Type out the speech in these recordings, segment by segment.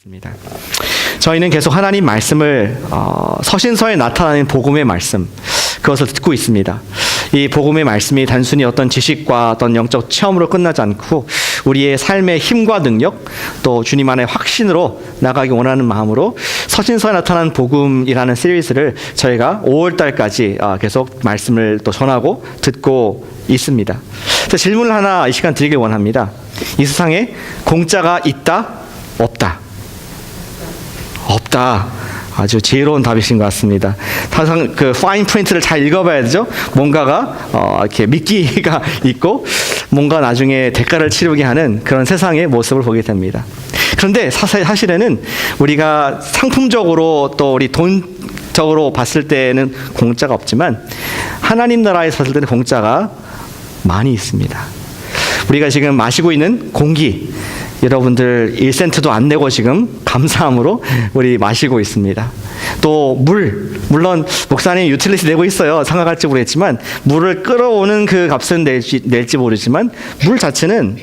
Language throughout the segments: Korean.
있습니다. 저희는 계속 하나님 말씀을 서신서에 나타나는 복음의 말씀, 그것을 듣고 있습니다. 이 복음의 말씀이 단순히 어떤 지식과 어떤 영적 체험으로 끝나지 않고 우리의 삶의 힘과 능력, 또 주님 안의 확신으로 나가기 원하는 마음으로 서신서에 나타난 복음이라는 시리즈를 저희가 5월달까지 계속 말씀을 또 전하고 듣고 있습니다. 그래서 질문을 하나 이 시간 드리길 원합니다. 이 세상에 공짜가 있다? 없다? 없다. 아주 지혜로운 답이신 것 같습니다. 항상 그 파인 프린트를 잘 읽어봐야 되죠. 뭔가가 이렇게 미끼가 있고 뭔가 나중에 대가를 치르게 하는 그런 세상의 모습을 보게 됩니다. 그런데 사실에는 우리가 상품적으로 또 우리 돈적으로 봤을 때는 공짜가 없지만 하나님 나라에 섰을 때는 공짜가 많이 있습니다. 우리가 지금 마시고 있는 공기, 여러분들 1센트도 안 내고 지금 감사함으로 우리 마시고 있습니다. 또 물론 목사님 유틸리티 내고 있어요. 상관할지 모르겠지만 물을 끌어오는 그 값은 낼지 모르지만 물 자체는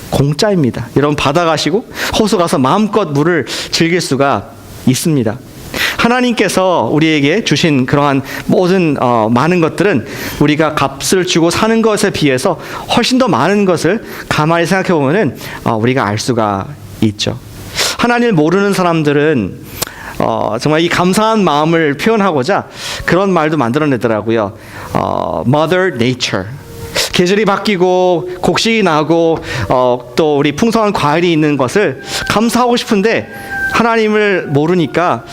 공짜입니다. 여러분 바다 가시고 호수 가서 마음껏 물을 즐길 수가 있습니다. 하나님께서 우리에게 주신 그러한 모든 많은 것들은 우리가 값을 주고 사는 것에 비해서 훨씬 더 많은 것을 가만히 생각해 보면은 우리가 알 수가 있죠. 하나님을 모르는 사람들은 정말 이 감사한 마음을 표현하고자 그런 말도 만들어내더라고요. Mother Nature. 계절이 바뀌고 곡식이 나고 또 우리 풍성한 과일이 있는 것을 감사하고 싶은데 하나님을 모르니까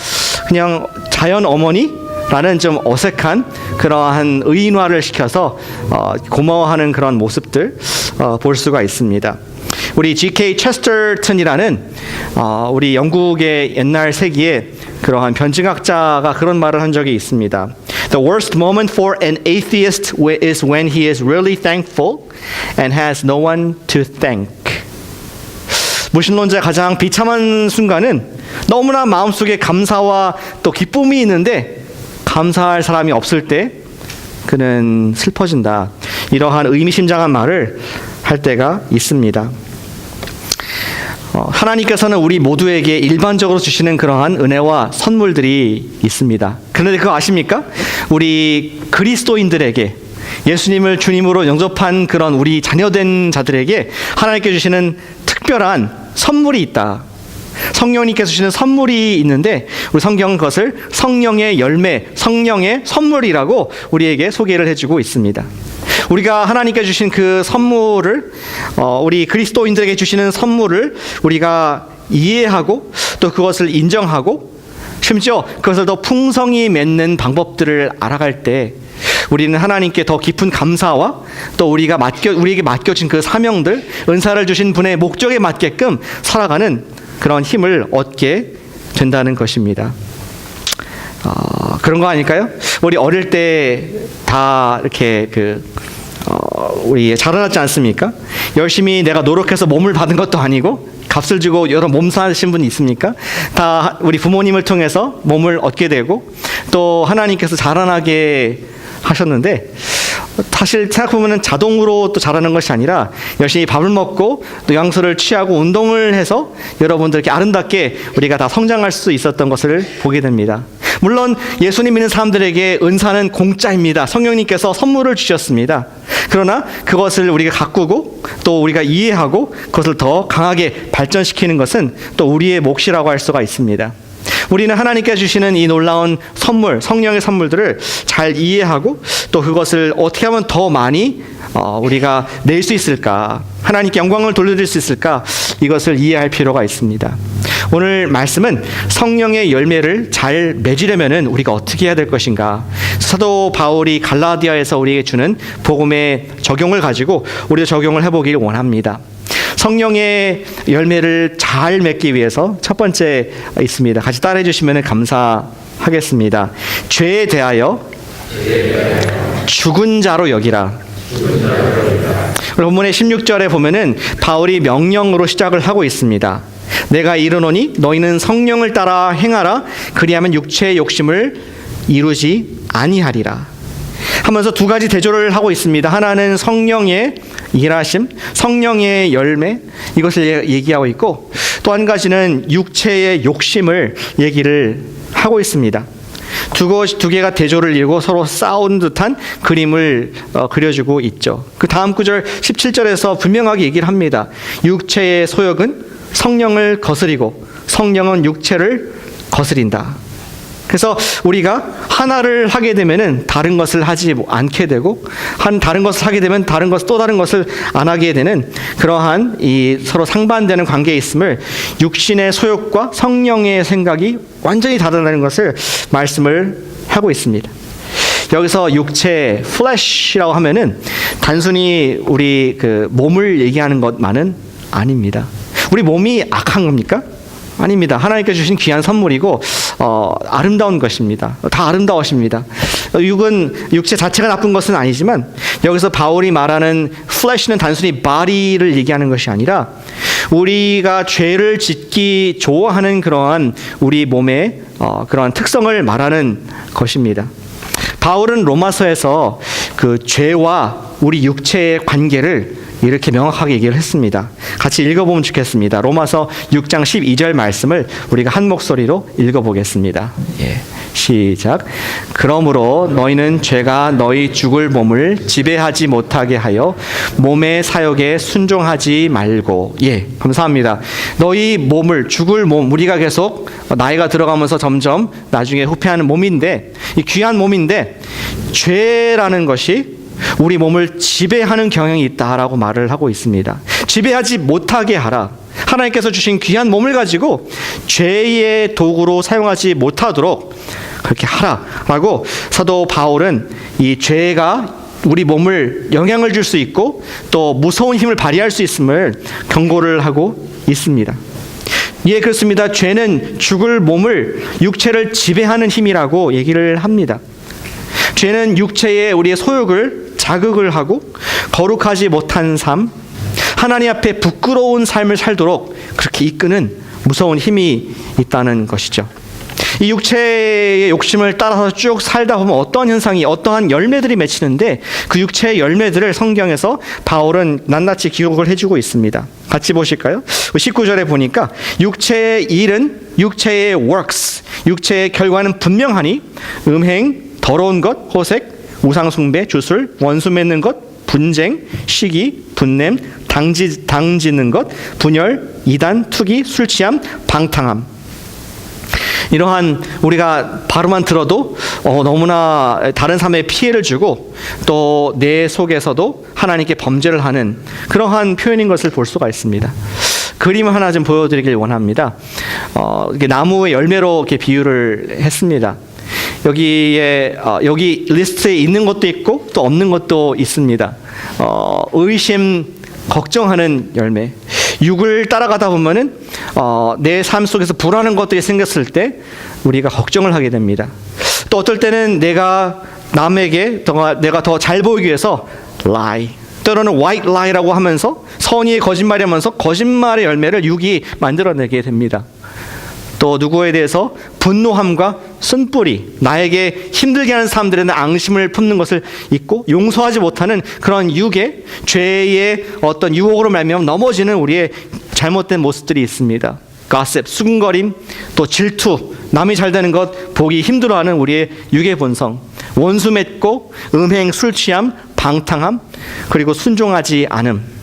그냥 자연 어머니라는 좀 어색한 그러한 의인화를 시켜서 고마워하는 그런 모습들 볼 수가 있습니다. 우리 G.K. 체스터턴이라는 우리 영국의 옛날 세기에 그러한 변증학자가 그런 말을 한 적이 있습니다. The worst moment for an atheist is when he is really thankful and has no one to thank. 무신론자의 가장 비참한 순간은 너무나 마음속에 감사와 또 기쁨이 있는데 감사할 사람이 없을 때 그는 슬퍼진다. 이러한 의미심장한 말을 할 때가 있습니다. 하나님께서는 우리 모두에게 일반적으로 주시는 그러한 은혜와 선물들이 있습니다. 그런데 그거 아십니까? 우리 그리스도인들에게 예수님을 주님으로 영접한 그런 우리 자녀된 자들에게 하나님께 주시는 특별한 선물이 있다. 성령님께서 주시는 선물이 있는데 우리 성경은 그것을 성령의 열매, 성령의 선물이라고 우리에게 소개를 해주고 있습니다. 우리가 하나님께 주신 그 선물을 우리 그리스도인들에게 주시는 선물을 우리가 이해하고 또 그것을 인정하고 심지어 그것을 더 풍성히 맺는 방법들을 알아갈 때 우리는 하나님께 더 깊은 감사와 또 우리에게 맡겨진 그 사명들, 은사를 주신 분의 목적에 맞게끔 살아가는 그런 힘을 얻게 된다는 것입니다. 그런 거 아닐까요? 우리 어릴 때 다 이렇게 우리 자라났지 않습니까? 열심히 내가 노력해서 몸을 받은 것도 아니고 값을 주고 여러 몸 사신 분이 있습니까? 다 우리 부모님을 통해서 몸을 얻게 되고 또 하나님께서 자라나게 하셨는데 사실 생각해보면 자동으로 또 자라는 것이 아니라 열심히 밥을 먹고 또 영양소를 취하고 운동을 해서 여러분들 이렇게 아름답게 우리가 다 성장할 수 있었던 것을 보게 됩니다. 물론 예수님 믿는 사람들에게 은사는 공짜입니다. 성령님께서 선물을 주셨습니다. 그러나 그것을 우리가 가꾸고 또 우리가 이해하고 그것을 더 강하게 발전시키는 것은 또 우리의 몫이라고 할 수가 있습니다. 우리는 하나님께 주시는 이 놀라운 선물, 성령의 선물들을 잘 이해하고 또 그것을 어떻게 하면 더 많이 우리가 낼 수 있을까, 하나님께 영광을 돌려드릴 수 있을까, 이것을 이해할 필요가 있습니다. 오늘 말씀은 성령의 열매를 잘 맺으려면 우리가 어떻게 해야 될 것인가, 사도 바울이 갈라디아에서 우리에게 주는 복음의 적용을 가지고 우리도 적용을 해보길 원합니다. 성령의 열매를 잘 맺기 위해서 첫 번째 있습니다. 같이 따라해 주시면 감사하겠습니다. 죄에 대하여 죽은 자로 여기라. 본문의 16절에 보면은 바울이 명령으로 시작을 하고 있습니다. 내가 이르노니 너희는 성령을 따라 행하라. 그리하면 육체의 욕심을 이루지 아니하리라. 하면서 두 가지 대조를 하고 있습니다. 하나는 성령의 일하심, 성령의 열매, 이것을 얘기하고 있고, 또 또 한 가지는 육체의 욕심을 얘기를 하고 있습니다. 두 개가 대조를 이루고 서로 싸운 듯한 그림을 그려주고 있죠. 그 다음 구절 17절에서 분명하게 얘기를 합니다. 육체의 소욕은 성령을 거스리고 성령은 육체를 거스린다. 그래서 우리가 하나를 하게 되면은 다른 것을 하지 않게 되고, 다른 것을 하게 되면 또 다른 것을 안 하게 되는 그러한 이 서로 상반되는 관계에 있음을, 육신의 소욕과 성령의 생각이 완전히 다르다는 것을 말씀을 하고 있습니다. 여기서 육체, flesh라고 하면은 단순히 우리 그 몸을 얘기하는 것만은 아닙니다. 우리 몸이 악한 겁니까? 아닙니다. 하나님께 주신 귀한 선물이고 아름다운 것입니다. 다 아름다우십니다. 육체 자체가 나쁜 것은 아니지만, 여기서 바울이 말하는 flesh는 단순히 body를 얘기하는 것이 아니라 우리가 죄를 짓기 좋아하는 그러한 우리 몸의 그러한 특성을 말하는 것입니다. 바울은 로마서에서 그 죄와 우리 육체의 관계를 이렇게 명확하게 얘기를 했습니다. 같이 읽어보면 좋겠습니다. 로마서 6장 12절 말씀을 우리가 한 목소리로 읽어보겠습니다. 시작. 그러므로 너희는 죄가 너희 죽을 몸을 지배하지 못하게 하여 몸의 사욕에 순종하지 말고. 감사합니다. 너희 몸을, 죽을 몸, 우리가 계속 나이가 들어가면서 점점 나중에 후퇴하는 몸인데, 이 귀한 몸인데 죄라는 것이 우리 몸을 지배하는 경향이 있다라고 말을 하고 있습니다. 지배하지 못하게 하라. 하나님께서 주신 귀한 몸을 가지고 죄의 도구로 사용하지 못하도록 그렇게 하라라고 사도 바울은 이 죄가 우리 몸을 영향을 줄 수 있고 또 무서운 힘을 발휘할 수 있음을 경고를 하고 있습니다. 그렇습니다. 죄는 죽을 몸을, 육체를 지배하는 힘이라고 얘기를 합니다. 죄는 육체의 우리의 소욕을 자극을 하고 거룩하지 못한 삶, 하나님 앞에 부끄러운 삶을 살도록 그렇게 이끄는 무서운 힘이 있다는 것이죠. 이 육체의 욕심을 따라서 쭉 살다 보면 어떠한 열매들이 맺히는데, 그 육체의 열매들을 성경에서 바울은 낱낱이 기록을 해주고 있습니다. 같이 보실까요? 19절에 보니까 육체의 일은 육체의 works, 육체의 결과는 분명하니 음행, 더러운 것, 호색, 우상숭배, 주술, 원수 맺는 것, 분쟁, 시기, 분냄, 당짓는 것, 분열, 이단, 투기, 술취함, 방탕함. 이러한 우리가 바로만 들어도 너무나 다른 삶에 피해를 주고 또 내 속에서도 하나님께 범죄를 하는 그러한 표현인 것을 볼 수가 있습니다. 그림 하나 좀 보여드리길 원합니다. 나무의 열매로 이렇게 비유를 했습니다. 여기 리스트에 있는 것도 있고 또 없는 것도 있습니다. 의심, 걱정하는 열매. 육을 따라가다 보면은 내 삶 속에서 불안한 것들이 생겼을 때 우리가 걱정을 하게 됩니다. 또 어떨 때는 내가 남에게 내가 더 잘 보이기 위해서 lie, 때로는 white lie라고 하면서 선의의 거짓말이 하면서 거짓말의 열매를 육이 만들어내게 됩니다. 또 누구에 대해서 분노함과 쓴뿌리, 나에게 힘들게 하는 사람들에는 앙심을 품는 것을 잊고 용서하지 못하는 그런 육의 죄의 어떤 유혹으로 말미암아 넘어지는 우리의 잘못된 모습들이 있습니다. 가십, 수군거림, 또 질투, 남이 잘 되는 것 보기 힘들어하는 우리의 육의 본성, 원수 맺고 음행, 술취함, 방탕함, 그리고 순종하지 않음.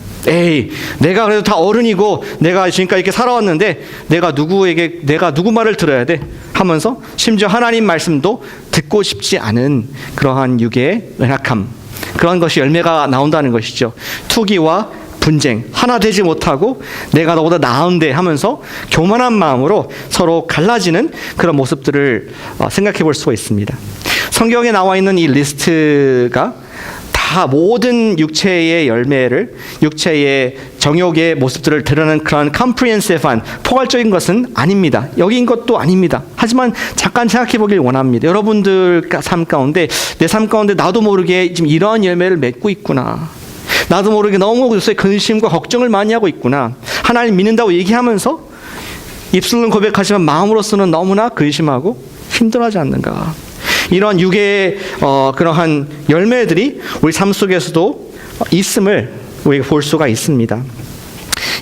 내가 그래도 다 어른이고 내가 지금까지 이렇게 살아왔는데 내가 누구 말을 들어야 돼 하면서 심지어 하나님 말씀도 듣고 싶지 않은 그러한 육의 연약함, 그런 것이 열매가 나온다는 것이죠. 투기와 분쟁, 하나 되지 못하고 내가 너보다 나은데 하면서 교만한 마음으로 서로 갈라지는 그런 모습들을 생각해 볼 수가 있습니다. 성경에 나와 있는 이 리스트가 다 모든 육체의 열매를, 육체의 정욕의 모습들을 드러내는 그런 comprehensive한 포괄적인 것은 아닙니다. 여기인 것도 아닙니다. 하지만 잠깐 생각해 보길 원합니다. 여러분들 삶 가운데, 내 삶 가운데 나도 모르게 지금 이러한 열매를 맺고 있구나. 나도 모르게 너무 요새 근심과 걱정을 많이 하고 있구나. 하나님 믿는다고 얘기하면서 입술로는 고백하지만 마음으로서는 너무나 근심하고 힘들어하지 않는가. 이런 육의 그러한 열매들이 우리 삶 속에서도 있음을 우리가 볼 수가 있습니다.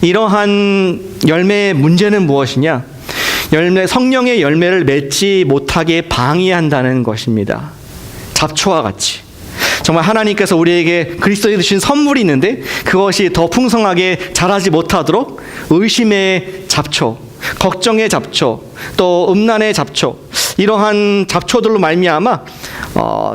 이러한 열매의 문제는 무엇이냐? 성령의 열매를 맺지 못하게 방해한다는 것입니다. 잡초와 같이. 정말 하나님께서 우리에게 그리스도에 주신 선물이 있는데 그것이 더 풍성하게 자라지 못하도록 의심의 잡초, 걱정의 잡초, 또 음란의 잡초, 이러한 잡초들로 말미암아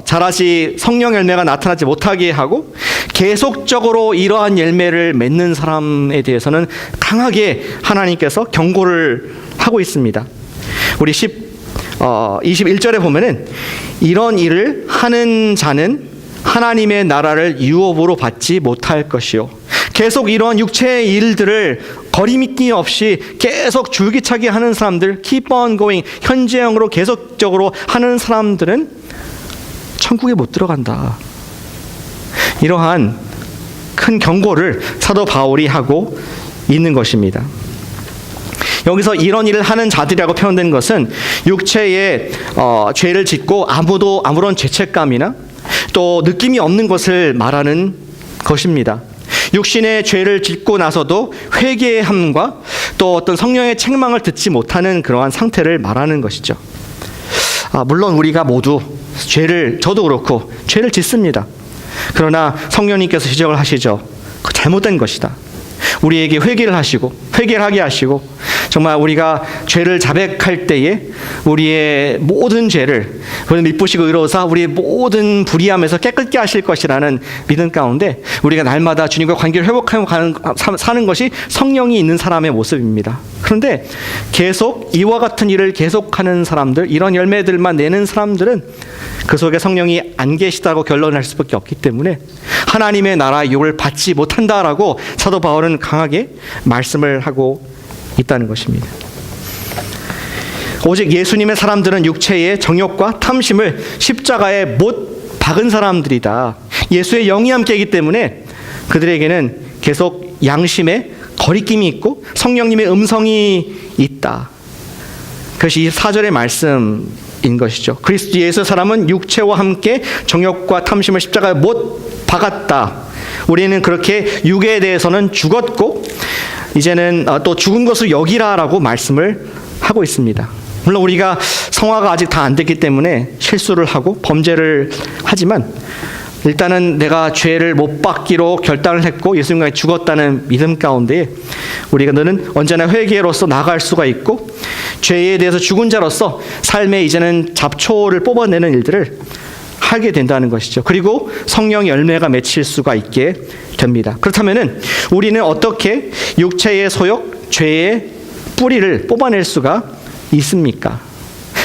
자라지 성령 열매가 나타나지 못하게 하고 계속적으로 이러한 열매를 맺는 사람에 대해서는 강하게 하나님께서 경고를 하고 있습니다. 우리 21절에 보면은 이런 일을 하는 자는 하나님의 나라를 유업으로 받지 못할 것이요. 계속 이러한 육체의 일들을 거리낌이 없이 계속 줄기차게 하는 사람들, keep on going, 현재형으로 계속적으로 하는 사람들은 천국에 못 들어간다. 이러한 큰 경고를 사도 바울이 하고 있는 것입니다. 여기서 이런 일을 하는 자들이라고 표현된 것은 육체의 죄를 짓고 아무런 죄책감이나 또 느낌이 없는 것을 말하는 것입니다. 육신의 죄를 짓고 나서도 회개함과 또 어떤 성령의 책망을 듣지 못하는 그러한 상태를 말하는 것이죠. 물론 우리가 모두 저도 그렇고 죄를 짓습니다. 그러나 성령님께서 지적을 하시죠. 그 잘못된 것이다. 우리에게 회개를 하게 하시고 정말 우리가 죄를 자백할 때에 우리의 모든 죄를 미쁘시고 의로우사 우리의 모든 불의함에서 깨끗게 하실 것이라는 믿음 가운데 우리가 날마다 주님과 관계를 회복하며 사는 것이 성령이 있는 사람의 모습입니다. 그런데 계속 이와 같은 일을 계속하는 사람들, 이런 열매들만 내는 사람들은 그 속에 성령이 안 계시다고 결론할 수밖에 없기 때문에 하나님의 나라의 유업을 받지 못한다라고 사도 바울은 강하게 말씀을 하고 있다는 것입니다. 오직 예수님의 사람들은 육체의 정욕과 탐심을 십자가에 못 박은 사람들이다. 예수의 영이 함께이기 때문에 그들에게는 계속 양심에 거리낌이 있고 성령님의 음성이 있다. 그것이 이 4절의 말씀인 것이죠. 그리스도 예수 사람은 육체와 함께 정욕과 탐심을 십자가에 못 박았다. 우리는 그렇게 육에 대해서는 죽었고 이제는 또 죽은 것을 여기라라고 말씀을 하고 있습니다. 물론 우리가 성화가 아직 다 안 됐기 때문에 실수를 하고 범죄를 하지만 일단은 내가 죄를 못 받기로 결단을 했고 예수님과 죽었다는 믿음 가운데 우리가 너는 언제나 회개로서 나아갈 수가 있고 죄에 대해서 죽은 자로서 삶에 이제는 잡초를 뽑아내는 일들을 하게 된다는 것이죠. 그리고 성령 열매가 맺힐 수가 있게 됩니다. 그렇다면은 우리는 어떻게 육체의 소욕, 죄의 뿌리를 뽑아낼 수가 있습니까?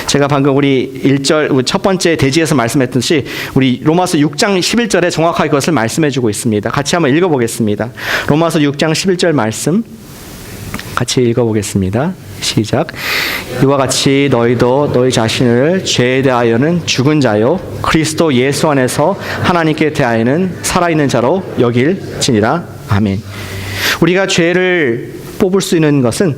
제가 방금 우리 1절 첫 번째 대지에서 말씀했듯이 우리 로마서 6장 11절에 정확하게 그것을 말씀해주고 있습니다. 같이 한번 읽어보겠습니다. 로마서 6장 11절 말씀 같이 읽어보겠습니다. 시작. 이와 같이 너희도 너희 자신을 죄에 대하여는 죽은 자요 그리스도 예수 안에서 하나님께 대하여는 살아있는 자로 여길지니라. 아멘. 우리가 죄를 뽑을 수 있는 것은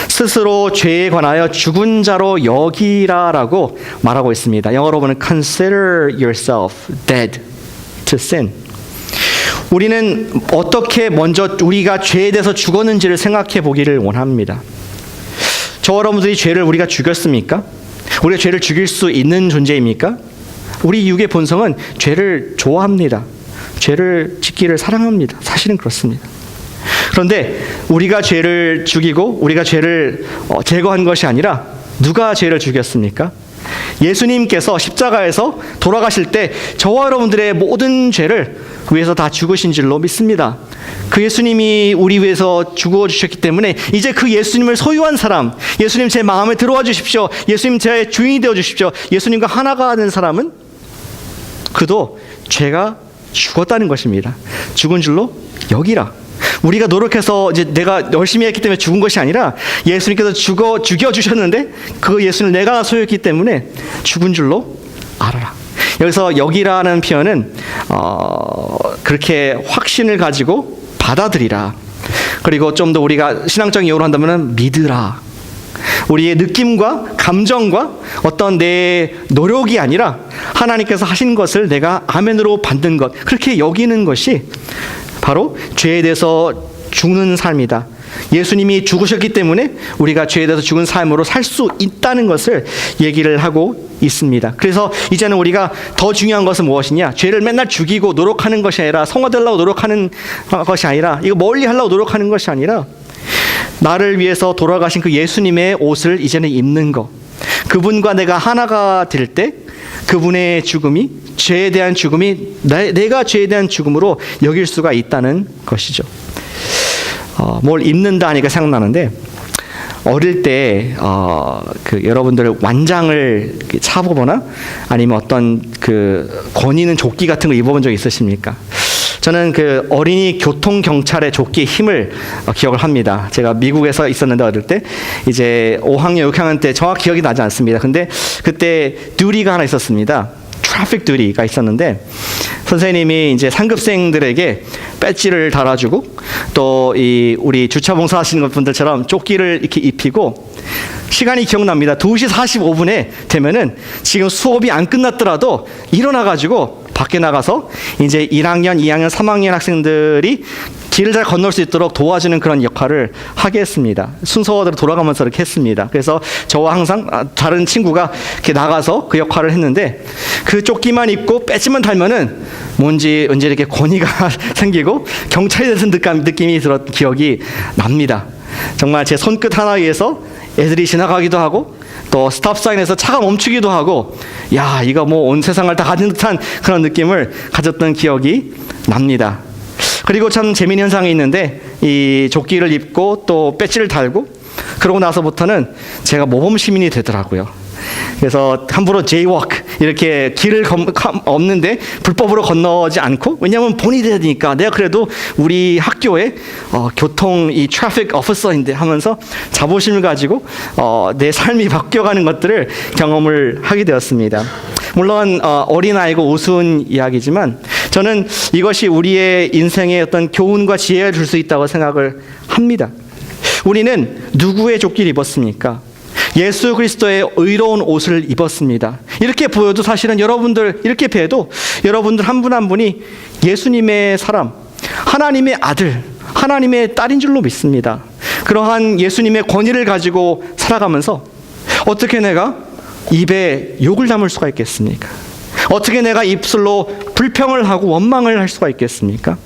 스스로 죄에 관하여 죽은 자로 여기라라고 말하고 있습니다. 영어로 보면 consider yourself dead to sin. 우리는 어떻게 먼저 우리가 죄에 대해서 죽었는지를 생각해 보기를 원합니다. 저와 여러분들이 죄를 우리가 죽였습니까? 우리가 죄를 죽일 수 있는 존재입니까? 우리 육의 본성은 죄를 좋아합니다. 죄를 짓기를 사랑합니다. 사실은 그렇습니다. 그런데 우리가 죄를 죽이고 우리가 죄를 제거한 것이 아니라 누가 죄를 죽였습니까? 예수님께서 십자가에서 돌아가실 때 저와 여러분들의 모든 죄를 위해서 다 죽으신 줄로 믿습니다. 그 예수님이 우리 위해서 죽어주셨기 때문에 이제 그 예수님을 소유한 사람, 예수님 제 마음에 들어와 주십시오, 예수님 제 주인이 되어 주십시오, 예수님과 하나가 된 사람은 그도 죄가 죽었다는 것입니다. 죽은 줄로 여기라. 우리가 노력해서 이제 내가 열심히 했기 때문에 죽은 것이 아니라 예수님께서 죽여주셨는데 그 예수님을 내가 소유했기 때문에 죽은 줄로 알아라. 여기서 여기라는 표현은 그렇게 확신을 가지고 받아들이라. 그리고 좀 더 우리가 신앙적인 용어로 한다면 믿으라. 우리의 느낌과 감정과 어떤 내 노력이 아니라 하나님께서 하신 것을 내가 아멘으로 받는 것, 그렇게 여기는 것이 바로 죄에 대해서 죽는 삶이다. 예수님이 죽으셨기 때문에 우리가 죄에 대해서 죽은 삶으로 살 수 있다는 것을 얘기를 하고 있습니다. 그래서 이제는 우리가 더 중요한 것은 무엇이냐? 죄를 맨날 죽이고 노력하는 것이 아니라, 성화되려고 노력하는 것이 아니라, 이거 멀리 하려고 노력하는 것이 아니라, 나를 위해서 돌아가신 그 예수님의 옷을 이제는 입는 것, 그분과 내가 하나가 될 때 그분의 죽음이, 죄에 대한 죽음이 내가 죄에 대한 죽음으로 여길 수가 있다는 것이죠. 뭘 입는다 하니까 생각나는데, 어릴 때 여러분들 완장을 차보거나 아니면 어떤 그 권위는 조끼 같은 거 입어본 적 있으십니까? 저는 그 어린이 교통 경찰의 조끼의 힘을 기억을 합니다. 제가 미국에서 있었는데 어릴 때 이제 5학년, 6학년 때 정확히 기억이 나지 않습니다. 근데 그때 듀리가 하나 있었습니다. 트래픽 듀리가 있었는데, 선생님이 이제 상급생들에게 배지를 달아주고, 또 이 우리 주차 봉사하시는 분들처럼 조끼를 이렇게 입히고, 시간이 기억납니다. 2시 45분에 되면은 지금 수업이 안 끝났더라도 일어나가지고 밖에 나가서 이제 1학년, 2학년, 3학년 학생들이 길을 잘 건널 수 있도록 도와주는 그런 역할을 하게 했습니다. 순서대로 돌아가면서 이렇게 했습니다. 그래서 저와 항상 다른 친구가 이렇게 나가서 그 역할을 했는데, 그 조끼만 입고 배지만 달면은 뭔지 왠지 이렇게 권위가 생기고 경찰이 되는 느낌이 들었던 기억이 납니다. 정말 제 손끝 하나에서 애들이 지나가기도 하고, 또 스탑사인에서 차가 멈추기도 하고, 야, 이거 뭐 온 세상을 다 가진 듯한 그런 느낌을 가졌던 기억이 납니다. 그리고 참 재미있는 현상이 있는데, 이 조끼를 입고 또 배지를 달고 그러고 나서부터는 제가 모범 시민이 되더라고요. 그래서 함부로 제이워크 이렇게 길을 없는데 불법으로 건너지 않고, 왜냐하면 본이 돼야 되니까, 내가 그래도 우리 학교에 교통 이 트래픽 오피서인데 하면서 자부심을 가지고 내 삶이 바뀌어가는 것들을 경험을 하게 되었습니다. 물론 어린아이고 우스운 이야기지만 저는 이것이 우리의 인생에 어떤 교훈과 지혜를 줄 수 있다고 생각을 합니다. 우리는 누구의 조끼를 입었습니까? 예수 그리스도의 의로운 옷을 입었습니다. 이렇게 보여도 사실은 여러분들, 이렇게 뵈도 여러분들 한 분 한 분이 예수님의 사람, 하나님의 아들, 하나님의 딸인 줄로 믿습니다. 그러한 예수님의 권위를 가지고 살아가면서 어떻게 내가 입에 욕을 담을 수가 있겠습니까? 어떻게 내가 입술로 불평을 하고 원망을 할 수가 있겠습니까?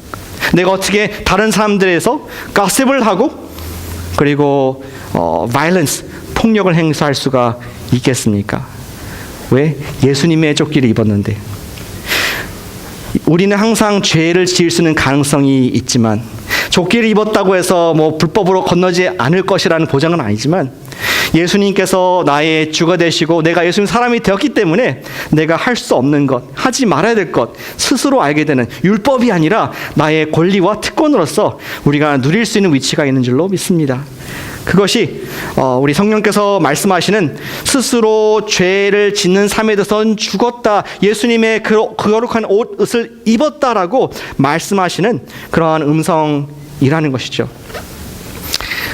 내가 어떻게 다른 사람들에서 가십을 하고, 그리고 violence, 폭력을 행사할 수가 있겠습니까? 왜? 예수님의 조끼를 입었는데. 우리는 항상 죄를 지을 수 있는 가능성이 있지만, 조끼를 입었다고 해서 뭐 불법으로 건너지 않을 것이라는 보장은 아니지만, 예수님께서 나의 주가 되시고 내가 예수님 사람이 되었기 때문에 내가 할 수 없는 것, 하지 말아야 될 것 스스로 알게 되는, 율법이 아니라 나의 권리와 특권으로서 우리가 누릴 수 있는 위치가 있는 줄로 믿습니다. 그것이 우리 성령께서 말씀하시는 스스로 죄를 짓는 삶에 대해서는 죽었다, 예수님의 그 거룩한 옷을 입었다라고 말씀하시는 그러한 음성이라는 것이죠.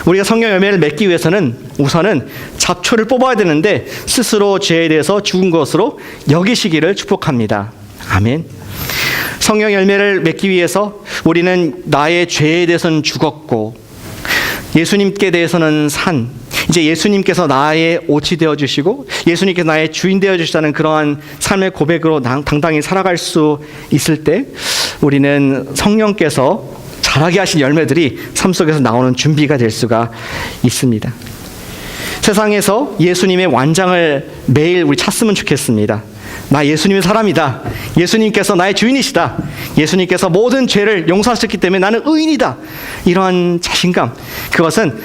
우리가 성령 열매를 맺기 위해서는 우선은 잡초를 뽑아야 되는데, 스스로 죄에 대해서 죽은 것으로 여기시기를 축복합니다. 아멘. 성령 열매를 맺기 위해서 우리는 나의 죄에 대해서는 죽었고, 예수님께 대해서는 산, 이제 예수님께서 나의 옷이 되어주시고 예수님께서 나의 주인 되어주시다는 그러한 삶의 고백으로 당당히 살아갈 수 있을 때, 우리는 성령께서 자라게 하신 열매들이 삶 속에서 나오는 준비가 될 수가 있습니다. 세상에서 예수님의 완장을 매일 우리 찾으면 좋겠습니다. 나 예수님의 사람이다. 예수님께서 나의 주인이시다. 예수님께서 모든 죄를 용서하셨기 때문에 나는 의인이다. 이러한 자신감, 그것은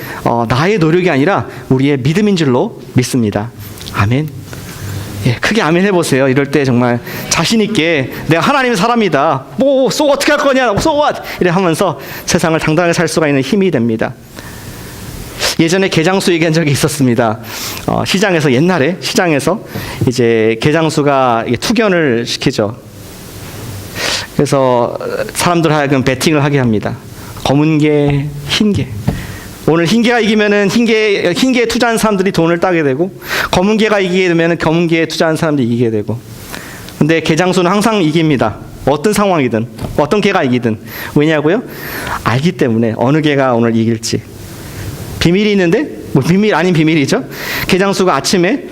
나의 노력이 아니라 우리의 믿음인 줄로 믿습니다. 아멘. 예, 크게 아멘 해보세요. 이럴 때 정말 자신 있게 내가 하나님의 사람이다. 뭐 어떻게 할 거냐, so what? 이래 하면서 세상을 당당하게 살 수가 있는 힘이 됩니다. 예전에 게장수 얘기한 적이 있었습니다. 시장에서, 옛날에 시장에서 이제 게장수가 투견을 시키죠. 그래서 사람들 하여금 배팅을 하게 합니다. 검은 게, 흰 게. 오늘 흰 개가 이기면은 흰 개에 투자한 사람들이 돈을 따게 되고, 검은 개가 이기게 되면은 검은 개에 투자한 사람들이 이기게 되고. 근데 게장수는 항상 이깁니다. 어떤 상황이든, 어떤 개가 이기든. 왜냐고요? 알기 때문에 어느 개가 오늘 이길지. 비밀이 있는데 뭐 비밀 아닌 비밀이죠. 개장수가 아침에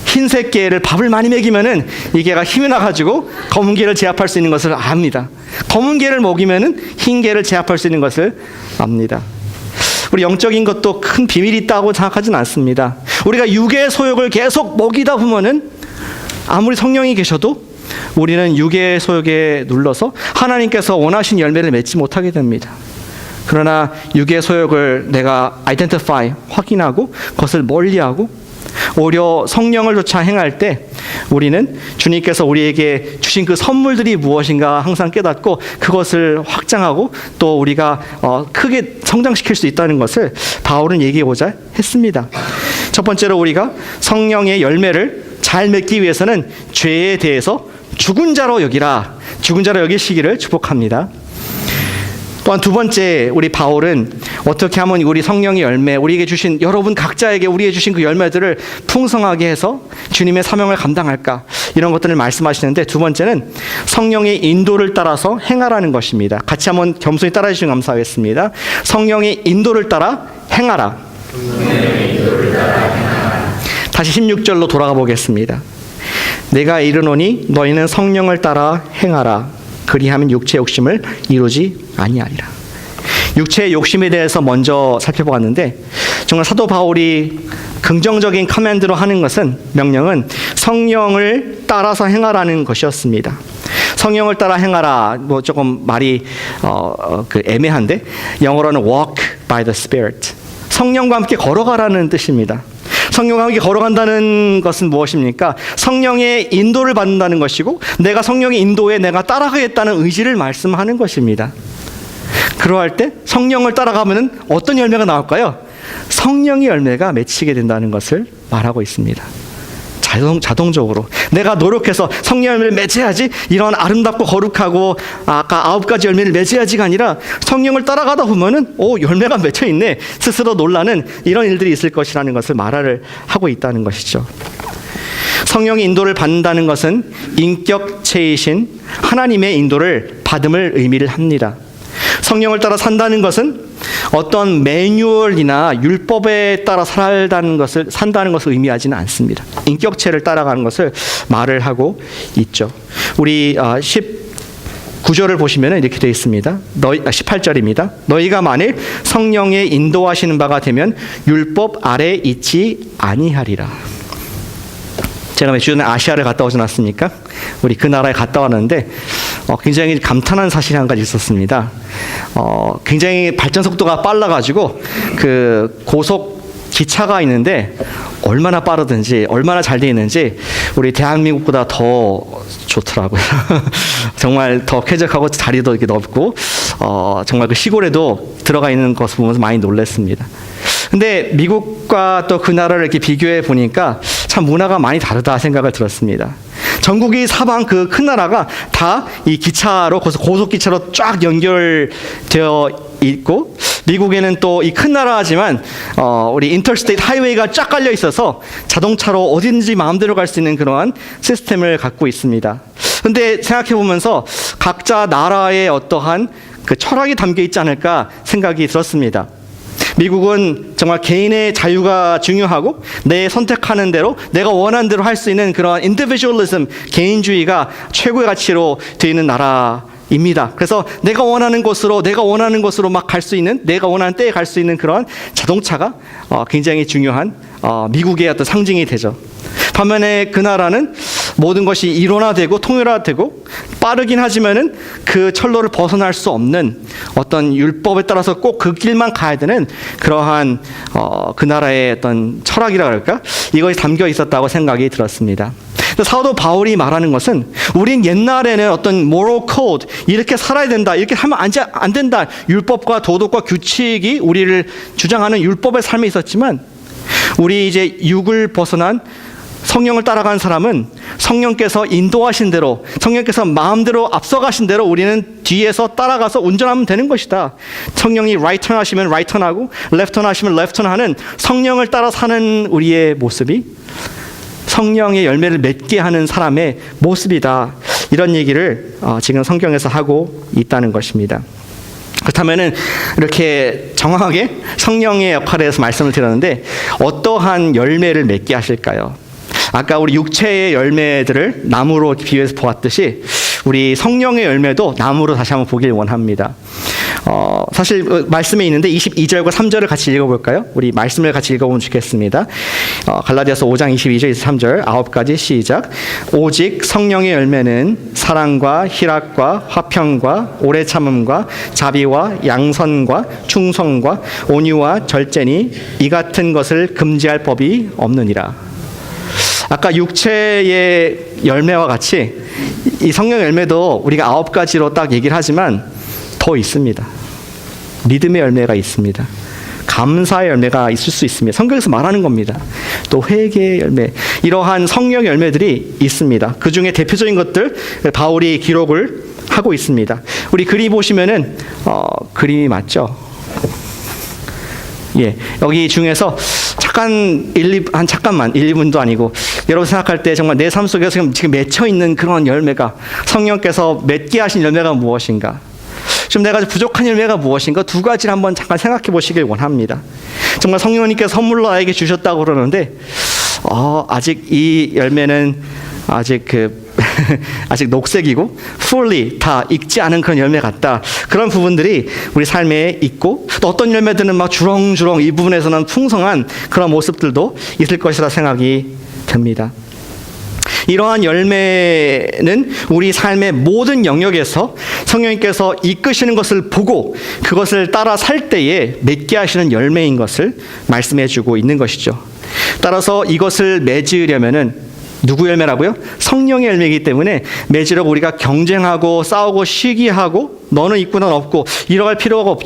흰색 개를 밥을 많이 먹이면은 이 개가 힘이 나가지고 검은 개를 제압할 수 있는 것을 압니다. 검은 개를 먹이면은 흰 개를 제압할 수 있는 것을 압니다. 우리 영적인 것도 큰 비밀이 있다고 생각하진 않습니다. 우리가 육의 소욕을 계속 먹이다 보면은 아무리 성령이 계셔도 우리는 육의 소욕에 눌러서 하나님께서 원하신 열매를 맺지 못하게 됩니다. 그러나 육의 소욕을 내가 identify, 확인하고 그것을 멀리하고 오히려 성령을 쫓아 행할 때 우리는 주님께서 우리에게 주신 그 선물들이 무엇인가 항상 깨닫고 그것을 확장하고 또 우리가 크게 성장시킬 수 있다는 것을 바울은 얘기하고자 했습니다. 첫 번째로 우리가 성령의 열매를 잘 맺기 위해서는 죄에 대해서 죽은 자로 여기라, 죽은 자로 여기시기를 축복합니다. 또한 두 번째, 우리 바울은 어떻게 하면 우리 성령의 열매, 우리에게 주신, 여러분 각자에게 우리에게 주신 그 열매들을 풍성하게 해서 주님의 사명을 감당할까, 이런 것들을 말씀하시는데, 두 번째는 성령의 인도를 따라서 행하라는 것입니다. 같이 한번 겸손히 따라해 주시면 감사하겠습니다. 성령의 인도를 따라 행하라. 다시 16절로 돌아가 보겠습니다. 내가 이르노니 너희는 성령을 따라 행하라. 그리하면 육체의 욕심을 이루지 아니하리라. 육체의 욕심에 대해서 먼저 살펴보았는데, 정말 사도 바울이 긍정적인 커맨드로 하는 것은, 명령은 성령을 따라서 행하라는 것이었습니다. 성령을 따라 행하라, 뭐 조금 말이 애매한데 영어로는 walk by the Spirit, 성령과 함께 걸어가라는 뜻입니다. 성령과 함께 걸어간다는 것은 무엇입니까? 성령의 인도를 받는다는 것이고, 내가 성령의 인도에 내가 따라가겠다는 의지를 말씀하는 것입니다. 그러할 때 성령을 따라가면 어떤 열매가 나올까요? 성령의 열매가 맺히게 된다는 것을 말하고 있습니다. 자동적으로 내가 노력해서 성령 열매를 맺어야지, 이런 아름답고 거룩하고 아까 9가지 열매를 맺어야지가 아니라 성령을 따라가다 보면은 열매가 맺혀 있네, 스스로 놀라는 이런 일들이 있을 것이라는 것을 말을 하고 있다는 것이죠. 성령의 인도를 받는다는 것은 인격체이신 하나님의 인도를 받음을 의미를 합니다. 성령을 따라 산다는 것은 어떤 매뉴얼이나 율법에 따라 산다는 것을 의미하지는 않습니다. 인격체를 따라가는 것을 말을 하고 있죠. 우리 19절을 보시면 이렇게 되어 있습니다. 18절입니다. 너희가 만일 성령의 인도하시는 바가 되면 율법 아래 있지 아니하리라. 제가 며칠 전에 아시아를 갔다 오지 않았습니까? 우리 그 나라에 갔다 왔는데 굉장히 감탄한 사실이 한 가지 있었습니다. 굉장히 발전 속도가 빨라가지고 그 고속 기차가 있는데 얼마나 빠르든지 얼마나 잘 돼 있는지 우리 대한민국보다 더 좋더라고요. 정말 더 쾌적하고 자리도 이렇게 넓고 정말 그 시골에도 들어가 있는 것을 보면서 많이 놀랐습니다. 근데 미국과 또 그 나라를 이렇게 비교해 보니까 참 문화가 많이 다르다 생각을 들었습니다. 전국이 사방 그 큰 나라가 다 이 기차로, 고속기차로 쫙 연결되어 있고, 미국에는 또 이 큰 나라지만 우리 인터스테이트 하이웨이가 쫙 깔려 있어서 자동차로 어딘지 마음대로 갈 수 있는 그러한 시스템을 갖고 있습니다. 근데 생각해 보면서 각자 나라의 어떠한 그 철학이 담겨 있지 않을까 생각이 들었습니다. 미국은 정말 개인의 자유가 중요하고 내 선택하는 대로 내가 원하는 대로 할 수 있는 그런 인디비주얼리즘, 개인주의가 최고의 가치로 되어 있는 나라입니다. 그래서 내가 원하는 곳으로 막 갈 수 있는, 내가 원하는 때에 갈 수 있는 그런 자동차가 굉장히 중요한 미국의 어떤 상징이 되죠. 반면에 그 나라는 모든 것이 일원화되고 통일화되고 빠르긴 하지만은 그 철로를 벗어날 수 없는 어떤 율법에 따라서 꼭 그 길만 가야 되는 그러한 그 나라의 어떤 철학이라 그럴까? 이것이 담겨 있었다고 생각이 들었습니다. 사도 바울이 말하는 것은, 우린 옛날에는 어떤 moral code, 이렇게 살아야 된다, 이렇게 하면 안 된다, 율법과 도덕과 규칙이 우리를 주장하는 율법의 삶이 있었지만, 우리 이제 육을 벗어난 성령을 따라간 사람은 성령께서 인도하신 대로, 성령께서 마음대로 앞서가신 대로 우리는 뒤에서 따라가서 운전하면 되는 것이다. 성령이 right turn 하시면 right turn 하고 left turn 하시면 left turn 하는 성령을 따라 사는 우리의 모습이 성령의 열매를 맺게 하는 사람의 모습이다. 이런 얘기를 지금 성경에서 하고 있다는 것입니다. 그렇다면은 이렇게 정확하게 성령의 역할에 대해서 말씀을 드렸는데 어떠한 열매를 맺게 하실까요? 아까 우리 육체의 열매들을 나무로 비유해서 보았듯이 우리 성령의 열매도 나무로 다시 한번 보길 원합니다. 사실 말씀에 있는데 22절과 3절을 같이 읽어볼까요? 우리 말씀을 같이 읽어보면 좋겠습니다. 갈라디아서 5장 22절 23절 9가지 시작. 오직 성령의 열매는 사랑과 희락과 화평과 오래 참음과 자비와 양선과 충성과 온유와 절제니 이 같은 것을 금지할 법이 없느니라. 아까 육체의 열매와 같이 이 성령 열매도 우리가 9가지로 딱 얘기를 하지만 더 있습니다. 믿음의 열매가 있습니다. 감사의 열매가 있을 수 있습니다. 성경에서 말하는 겁니다. 또 회개의 열매, 이러한 성령 열매들이 있습니다. 그 중에 대표적인 것들 바울이 기록을 하고 있습니다. 우리 그림 보시면은 그림이 맞죠? 예, 여기 중에서 잠깐 1, 2분도 아니고 여러분 생각할 때 정말 내 삶 속에서 지금 맺혀 있는 그런 열매가 성령께서 맺게 하신 열매가 무엇인가? 지금 내가 부족한 열매가 무엇인가? 2가지를 한번 잠깐 생각해 보시길 원합니다. 정말 성령님께서 선물로 나에게 주셨다고 그러는데 아직 이 열매는 아직 아직 녹색이고 fully 다 익지 않은 그런 열매 같다. 그런 부분들이 우리 삶에 있고 또 어떤 열매들은 막 주렁주렁 이 부분에서는 풍성한 그런 모습들도 있을 것이라 생각이 듭니다. 이러한 열매는 우리 삶의 모든 영역에서 성령님께서 이끄시는 것을 보고 그것을 따라 살 때에 맺게 하시는 열매인 것을 말씀해 주고 있는 것이죠. 따라서 이것을 맺으려면은 누구 열매라고요? 성령의 열매이기 때문에 맺으려고 우리가 경쟁하고 싸우고 시기하고 너는 있고 난 없고 이러할 필요가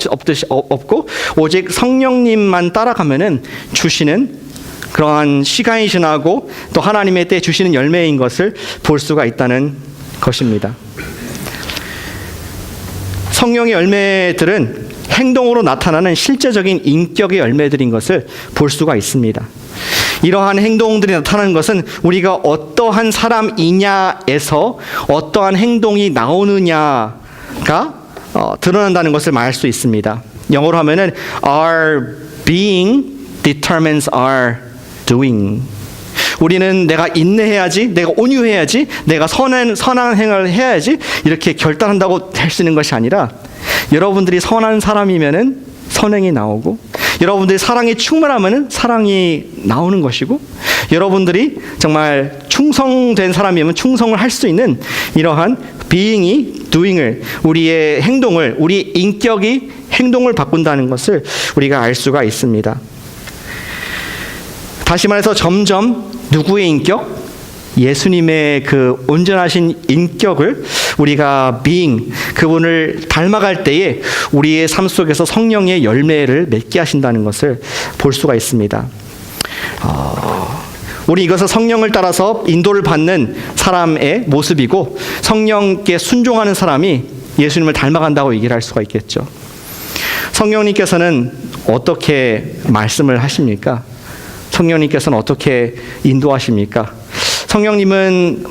없고 오직 성령님만 따라가면은 주시는 그러한 시간이 지나고 또 하나님의 때 주시는 열매인 것을 볼 수가 있다는 것입니다. 성령의 열매들은 행동으로 나타나는 실제적인 인격의 열매들인 것을 볼 수가 있습니다. 이러한 행동들이 나타나는 것은 우리가 어떠한 사람이냐에서 어떠한 행동이 나오느냐가 드러난다는 것을 말할 수 있습니다. 영어로 하면은 our being determines our doing. 우리는 내가 인내해야지, 내가 온유해야지, 내가 선한 행을 해야지 이렇게 결단한다고 될 수 있는 것이 아니라 여러분들이 선한 사람이면은 선행이 나오고 여러분들이 사랑이 충만하면은 사랑이 나오는 것이고 여러분들이 정말 충성된 사람이면 충성을 할 수 있는 이러한 being이 doing을 우리의 행동을 우리 인격이 행동을 바꾼다는 것을 우리가 알 수가 있습니다. 다시 말해서 점점 누구의 인격? 예수님의 그 온전하신 인격을 우리가 being, 그분을 닮아갈 때에 우리의 삶 속에서 성령의 열매를 맺게 하신다는 것을 볼 수가 있습니다. 우리 이것은 성령을 따라서 인도를 받는 사람의 모습이고 성령께 순종하는 사람이 예수님을 닮아간다고 얘기를 할 수가 있겠죠. 성령님께서는 어떻게 말씀을 하십니까? 성령님께서는 어떻게 인도하십니까? 성령님은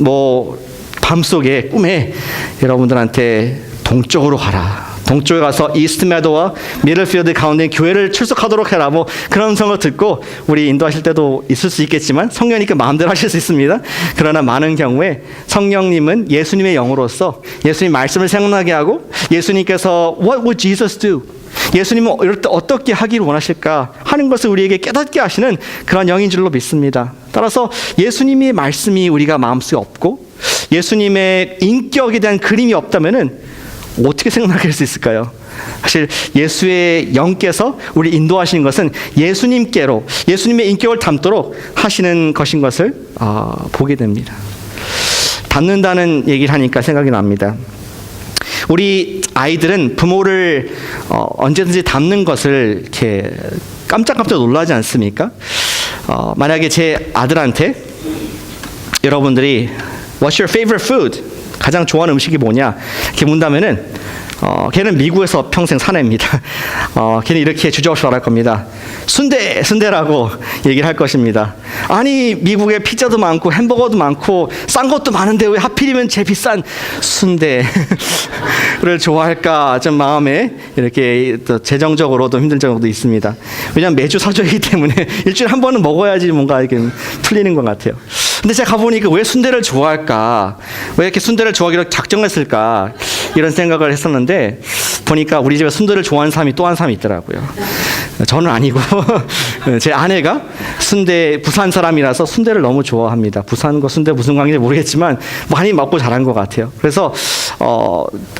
밤속에 꿈에 여러분들한테 동쪽으로 가라. 동쪽에 가서 이스트 메도와 미들필드 가운데 교회를 출석하도록 해라. 그런 음성을 듣고 우리 인도하실 때도 있을 수 있겠지만 성령님께 마음대로 하실 수 있습니다. 그러나 많은 경우에 성령님은 예수님의 영으로서 예수님 말씀을 생각나게 하고 예수님께서 What would Jesus do? 예수님은 이럴 때 어떻게 하기를 원하실까 하는 것을 우리에게 깨닫게 하시는 그런 영인 줄로 믿습니다. 따라서 예수님의 말씀이 우리가 마음속에 없고 예수님의 인격에 대한 그림이 없다면은 어떻게 생각할 수 있을까요? 사실 예수의 영께서 우리 인도하시는 것은 예수님께로 예수님의 인격을 담도록 하시는 것인 것을 보게 됩니다. 담는다는 얘기를 하니까 생각이 납니다. 우리 아이들은 부모를 언제든지 닮는 것을 이렇게 깜짝깜짝 놀라지 않습니까? 만약에 제 아들한테 여러분들이 What's your favorite food? 가장 좋아하는 음식이 뭐냐? 이렇게 묻는다면은 걔는 미국에서 평생 사냅니다. 걔는 이렇게 주저없이 말할 겁니다. 순대라고 얘기를 할 것입니다. 아니 미국에 피자도 많고 햄버거도 많고 싼 것도 많은데 왜 하필이면 제일 비싼 순대를 좋아할까 좀 마음에 이렇게 또 재정적으로도 힘든 적도 있습니다. 왜냐하면 매주 사줘야기 때문에 일주일에 한 번은 먹어야지 뭔가 이렇게 풀리는 것 같아요. 근데 제가 가보니까 왜 순대를 좋아할까? 왜 이렇게 순대를 좋아하기로 작정했을까? 이런 생각을 했었는데 보니까 우리 집에 순대를 좋아하는 사람이 또 한 사람이 있더라고요. 저는 아니고 제 아내가 부산 사람이라서 순대를 너무 좋아합니다. 부산과 순대 무슨 관계인지 모르겠지만 많이 먹고 자란 것 같아요. 그래서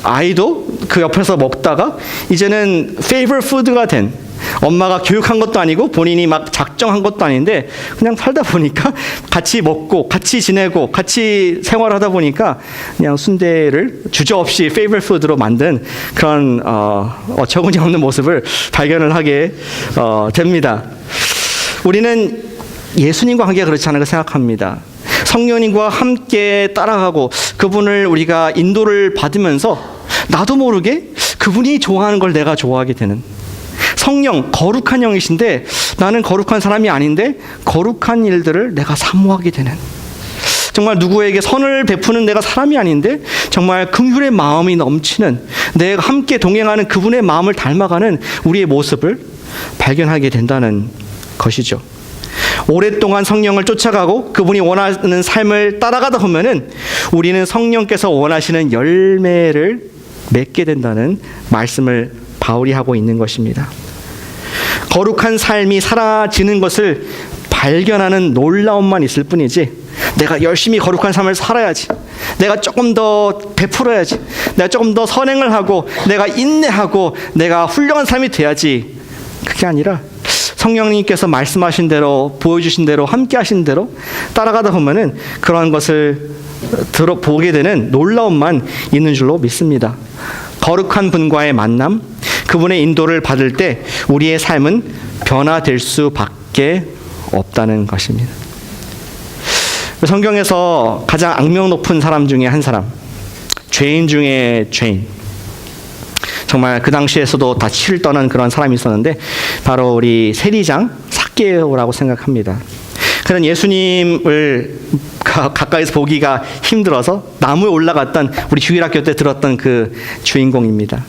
아이도 그 옆에서 먹다가 이제는 favorite food가 된, 엄마가 교육한 것도 아니고 본인이 막 작정한 것도 아닌데 그냥 살다 보니까 같이 먹고 같이 지내고 같이 생활하다 보니까 그냥 순대를 주저없이 favorite food로 만든 그런 어처구니 없는 모습을 발견을 하게 됩니다. 우리는 예수님과 관계가 그렇지 않은 걸 생각합니다. 성령님과 함께 따라가고 그분을 우리가 인도를 받으면서 나도 모르게 그분이 좋아하는 걸 내가 좋아하게 되는, 성령, 거룩한 영이신데 나는 거룩한 사람이 아닌데 거룩한 일들을 내가 사모하게 되는, 정말 누구에게 선을 베푸는 내가 사람이 아닌데 정말 긍휼의 마음이 넘치는, 내가 함께 동행하는 그분의 마음을 닮아가는 우리의 모습을 발견하게 된다는 것이죠. 오랫동안 성령을 쫓아가고 그분이 원하는 삶을 따라가다 보면은 우리는 성령께서 원하시는 열매를 맺게 된다는 말씀을 바울이 하고 있는 것입니다. 거룩한 삶이 사라지는 것을 발견하는 놀라움만 있을 뿐이지, 내가 열심히 거룩한 삶을 살아야지, 내가 조금 더 베풀어야지, 내가 조금 더 선행을 하고 내가 인내하고 내가 훌륭한 삶이 돼야지, 그게 아니라 성령님께서 말씀하신 대로, 보여주신 대로, 함께 하신 대로 따라가다 보면은 그러한 것을 보게 되는 놀라움만 있는 줄로 믿습니다. 거룩한 분과의 만남, 그분의 인도를 받을 때 우리의 삶은 변화될 수밖에 없다는 것입니다. 성경에서 가장 악명 높은 사람 중에 한 사람, 죄인 중에 죄인, 정말 그 당시에서도 다 치를 떠난 그런 사람이 있었는데 바로 우리 세리장 삭개오라고 생각합니다. 그는 예수님을 가까이서 보기가 힘들어서 나무에 올라갔던, 우리 주일학교 때 들었던 그 주인공입니다.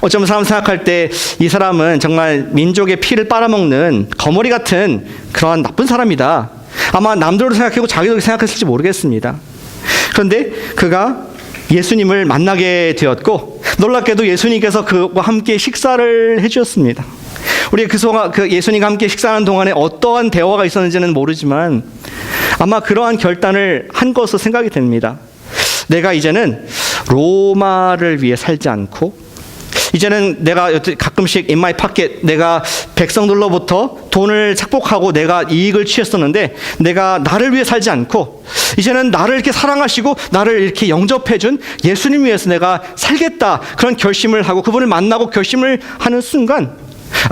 어쩌면 사람 생각할 때 이 사람은 정말 민족의 피를 빨아먹는 거머리 같은 그러한 나쁜 사람이다. 아마 남들도 생각하고 자기도 생각했을지 모르겠습니다. 그런데 그가 예수님을 만나게 되었고 놀랍게도 예수님께서 그와 함께 식사를 해주셨습니다. 우리 그 예수님과 함께 식사하는 동안에 어떠한 대화가 있었는지는 모르지만 아마 그러한 결단을 한 것으로 생각이 됩니다. 내가 이제는 로마를 위해 살지 않고, 이제는 내가 가끔씩 in my pocket, 내가 백성들로부터 돈을 착복하고 내가 이익을 취했었는데 내가 나를 위해 살지 않고 이제는 나를 이렇게 사랑하시고 나를 이렇게 영접해준 예수님 위해서 내가 살겠다, 그런 결심을 하고 그분을 만나고 결심을 하는 순간,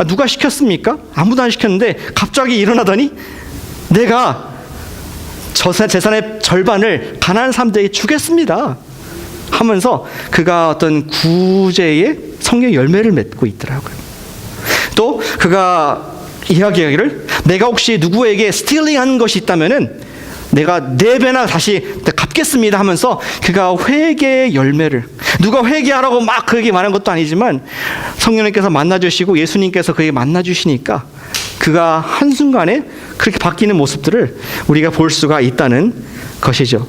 누가 시켰습니까? 아무도 안 시켰는데 갑자기 일어나더니 내가 재산의 절반을 가난한 사람들에게 주겠습니다 하면서 그가 어떤 구제의 성령의 열매를 맺고 있더라고요. 또 그가 이야기하기를, 내가 혹시 누구에게 스틸링한 것이 있다면은 내가 4배나 다시 갚겠습니다 하면서 그가 회개의 열매를, 누가 회개하라고 막 그에게 말한 것도 아니지만 성령님께서 만나주시고 예수님께서 그에게 만나주시니까 그가 한순간에 그렇게 바뀌는 모습들을 우리가 볼 수가 있다는 것이죠.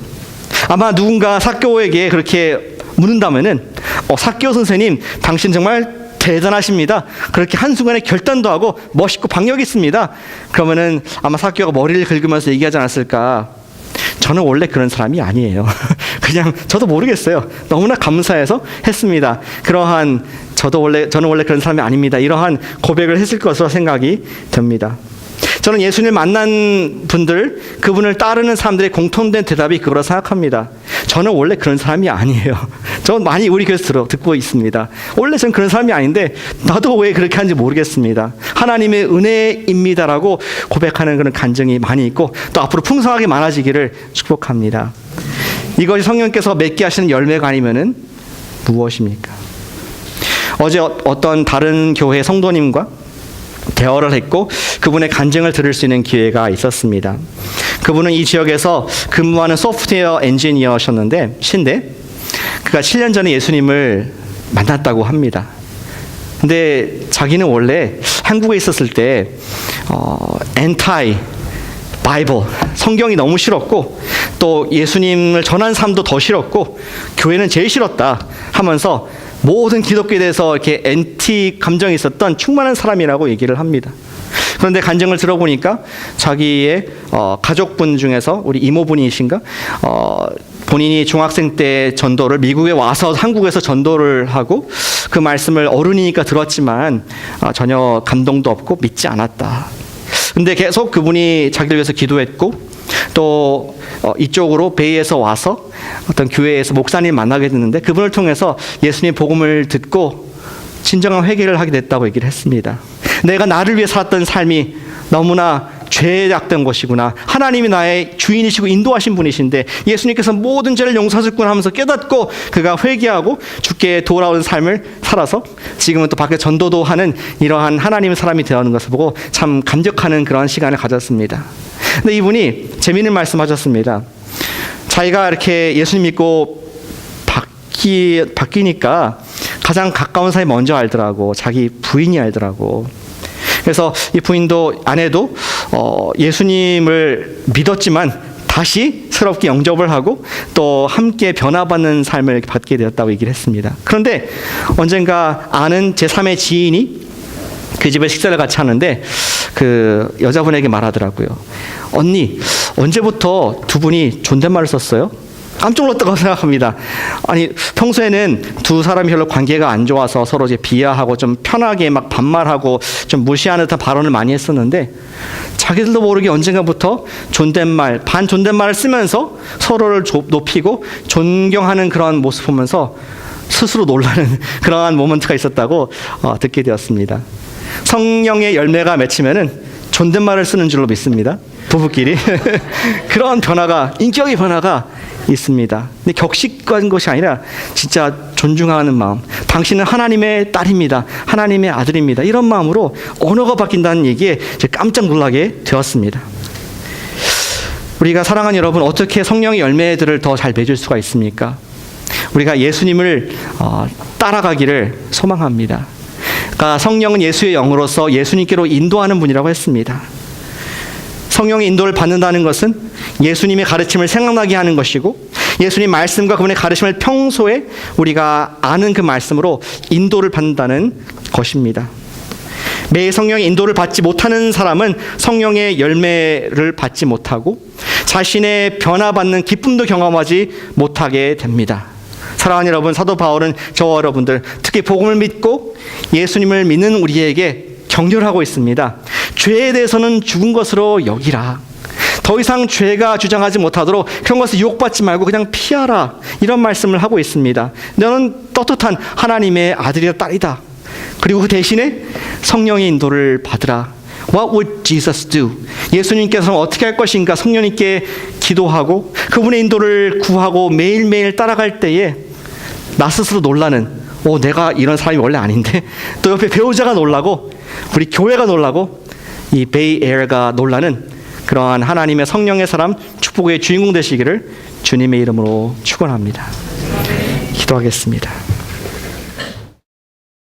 아마 누군가 삭개오에게 그렇게 묻는다면은 삭개오 선생님, 당신 정말 대단하십니다. 그렇게 한순간에 결단도 하고 멋있고 박력이 있습니다. 그러면은 아마 삭개오가 머리를 긁으면서 얘기하지 않았을까? 저는 원래 그런 사람이 아니에요. 그냥 저도 모르겠어요. 너무나 감사해서 했습니다. 저는 원래 그런 사람이 아닙니다. 이러한 고백을 했을 것으로 생각이 됩니다. 저는 예수님을 만난 분들, 그분을 따르는 사람들의 공통된 대답이 그거라 생각합니다. 저는 원래 그런 사람이 아니에요. 저는 많이 우리 교회에서 듣고 있습니다. 원래 저는 그런 사람이 아닌데 나도 왜 그렇게 하는지 모르겠습니다. 하나님의 은혜입니다라고 고백하는 그런 간증이 많이 있고 또 앞으로 풍성하게 많아지기를 축복합니다. 이것이 성령께서 맺게 하시는 열매가 아니면은 무엇입니까? 어제 어떤 다른 교회 성도님과 대화를 했고 그분의 간증을 들을 수 있는 기회가 있었습니다. 그분은 이 지역에서 근무하는 소프트웨어 엔지니어셨는데 그가 7년 전에 예수님을 만났다고 합니다. 근데 자기는 원래 한국에 있었을 때 엔타이 바이블 성경이 너무 싫었고 또 예수님을 전한 사람도 더 싫었고 교회는 제일 싫었다 하면서 모든 기독교에 대해서 이렇게 엔티 감정이 있었던 충만한 사람이라고 얘기를 합니다. 그런데 간증을 들어보니까 자기의 가족분 중에서 우리 이모분이신가 본인이 중학생 때 전도를 미국에 와서 한국에서 전도를 하고 그 말씀을 어른이니까 들었지만 전혀 감동도 없고 믿지 않았다. 근데 계속 그분이 자기를 위해서 기도했고 또 이쪽으로 베이에서 와서 어떤 교회에서 목사님 만나게 됐는데 그분을 통해서 예수님 복음을 듣고 진정한 회개를 하게 됐다고 얘기를 했습니다. 내가 나를 위해 살았던 삶이 너무나 죄악된 것이구나. 하나님이 나의 주인이시고 인도하신 분이신데 예수님께서 모든 죄를 용서하셨구나 하면서 깨닫고 그가 회개하고 주께 돌아오는 삶을 살아서 지금은 또 밖에 전도도 하는 이러한 하나님의 사람이 되어가는 것을 보고 참 감격하는 그런 시간을 가졌습니다. 근데 이분이 재미있는 말씀 하셨습니다. 자기가 이렇게 예수님 믿고 바뀌니까 가장 가까운 사람이 먼저 알더라고. 자기 부인이 알더라고. 그래서 이 부인도 아내도 예수님을 믿었지만 다시 새롭게 영접을 하고 또 함께 변화받는 삶을 받게 되었다고 얘기를 했습니다. 그런데 언젠가 아는 제3의 지인이 그 집에 식사를 같이 하는데 그 여자분에게 말하더라고요. 언니, 언제부터 두 분이 존댓말을 썼어요? 깜짝 놀랐다고 생각합니다. 아니 평소에는 두 사람이 별로 관계가 안 좋아서 서로 이제 비하하고 좀 편하게 막 반말하고 좀 무시하는 듯한 발언을 많이 했었는데 자기들도 모르게 언젠가부터 존댓말, 반존댓말을 쓰면서 서로를 높이고 존경하는 그런 모습 보면서 스스로 놀라는 그러한 모먼트가 있었다고 듣게 되었습니다. 성령의 열매가 맺히면은 존댓말을 쓰는 줄로 믿습니다. 부부끼리 그런 변화가, 인격의 변화가 있습니다. 근데 격식한 것이 아니라 진짜 존중하는 마음. 당신은 하나님의 딸입니다. 하나님의 아들입니다. 이런 마음으로 언어가 바뀐다는 얘기에 깜짝 놀라게 되었습니다. 우리가 사랑하는 여러분, 어떻게 성령의 열매들을 더 잘 맺을 수가 있습니까? 우리가 예수님을 따라가기를 소망합니다. 그러니까 성령은 예수의 영으로서 예수님께로 인도하는 분이라고 했습니다. 성령의 인도를 받는다는 것은 예수님의 가르침을 생각나게 하는 것이고 예수님 말씀과 그분의 가르침을 평소에 우리가 아는 그 말씀으로 인도를 받는다는 것입니다. 매일 성령의 인도를 받지 못하는 사람은 성령의 열매를 받지 못하고 자신의 변화받는 기쁨도 경험하지 못하게 됩니다. 사랑하는 여러분, 사도 바울은 저와 여러분들, 특히 복음을 믿고 예수님을 믿는 우리에게 격려하고 있습니다. 죄에 대해서는 죽은 것으로 여기라. 더 이상 죄가 주장하지 못하도록 그런 것을 유혹받지 말고 그냥 피하라. 이런 말씀을 하고 있습니다. 너는 떳떳한 하나님의 아들이다, 딸이다. 그리고 그 대신에 성령의 인도를 받으라. What would Jesus do? 예수님께서는 어떻게 할 것인가 성령님께 기도하고 그분의 인도를 구하고 매일매일 따라갈 때에 나 스스로 놀라는, 내가 이런 사람이 원래 아닌데, 또 옆에 배우자가 놀라고 우리 교회가 놀라고 이 베이에어가 놀라는 그러한 하나님의 성령의 사람, 축복의 주인공 되시기를 주님의 이름으로 축원합니다. 기도하겠습니다.